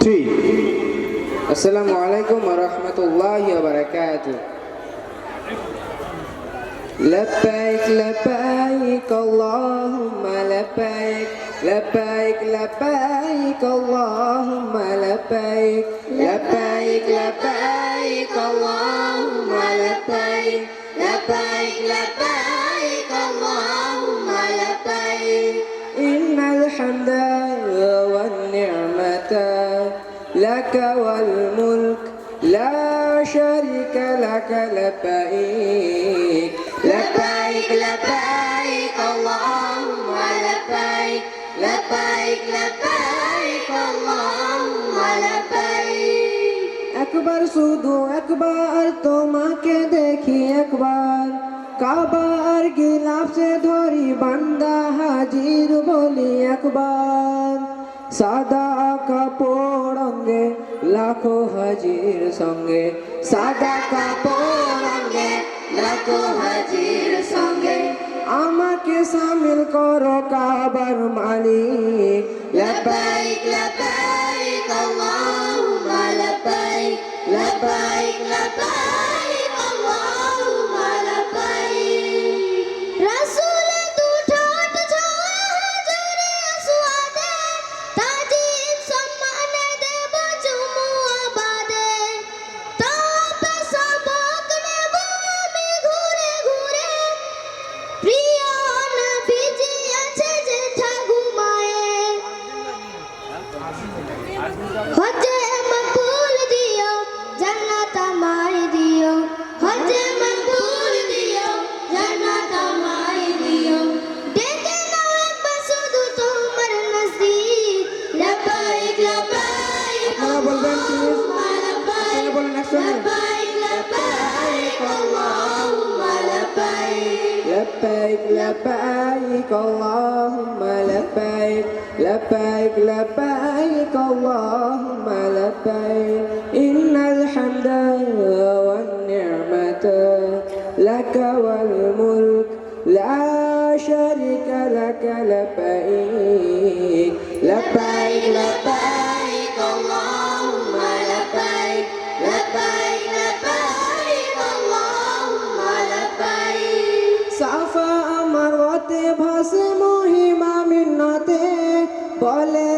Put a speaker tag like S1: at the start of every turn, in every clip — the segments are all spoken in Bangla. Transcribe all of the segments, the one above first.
S1: 3. Assalamualaikum warahmatullahi wabarakatuh. Labbaik labbaik Allahumma labbaik labbaik labbaik Allahumma labbaik labbaik labbaik Allahumma labbaik labbaik labbaik Allahumma labbaik innal hamda wan ni'mata laka wal mulk la syarika laka labbaik labbaik labbaik Allahumma labbaik labbaik labbaik Allahumma labbaik একবার শুধু একবার তোমাকে দেখি একবার কাবার গিলাফে ধরি বান্দা হাজির বলি একবার সাদা কাপড় অঙ্গে লাখো হাজির সঙ্গে সাদা কাপড় অঙ্গে লাখো হাজির সঙ্গে আমাকে শামিল করো কাবার মালিক লাব্বাইক লাব্বাইক আল্লাহুম্মা লাব্বাইক লাব্বাইক লাব্বাইক আল্লাহুম্মা লাব্বাইক রাসূল দুঠাট ছোঁয়া হাজরে আসওয়াদে তাজিম সম্মানে দেব চুমু আবাদে তবে সবক নেব আমি ঘুরে ঘুরে প্রিয় নবীজি আছে যেথা ঘুমায়ে হজে মকবুল দিও জান্নাত আমায় দিও হজে মকবুল দিও জান্নাত আমায় দিও ডেকে নাও একবার শুধু তোমার নজদীক লব্বাইক লব্বাইক
S2: আপনারা বলবেন প্লিজ
S1: লব্বাইক
S2: বলেন একসঙ্গে
S1: লব্বাইক লব্বাইক আল্লাহুম্মা লব্বাইক
S2: لبيك لبيك اللهم لبيك لبيك لبيك اللهم لبيك إن الحمد والنعمة لك والملك لا شريك لك لبيك لبيك لبيك
S1: اللهم لبيك لبيك لبيك اللهم لبيك
S2: সাফা মারওয়াতে ভাসে মহিমা মিন্নাতে বলে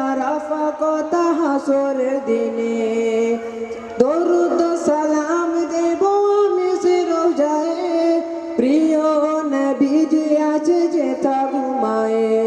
S2: আরাফা কথা হাসরের দিনে দরুদ সালাম দেব আমি সে রোজায়ে প্রিয় নবীজি আছে যেথা ঘুমায়ে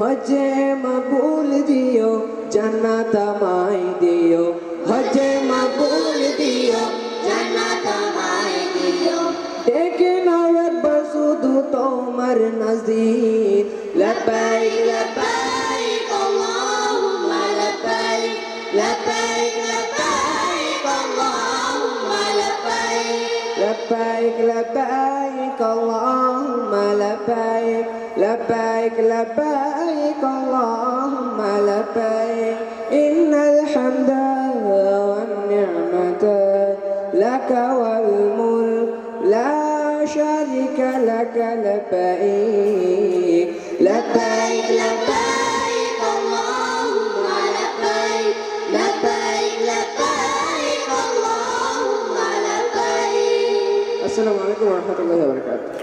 S2: হজে মকবুল দিও জান্নাত আমায় দিও হজে মকবুল দিও
S1: জান্নাত আমায় দিও
S2: ডেকে নাও একবার শুধু তোমার নজদীক
S1: لبيك لبيك اللهم لبيك لبيك لبيك اللهم لبيك
S2: لبيك لبيك اللهم لبيك لبيك لبيك اللهم لبيك إن الحمد والنعمة لك والملك لا شريك لك لبيك
S1: لبيك لبيك اللهم لبيك لبيك لبيك اللهم لبيك
S2: السلام عليكم ورحمة الله وبركاته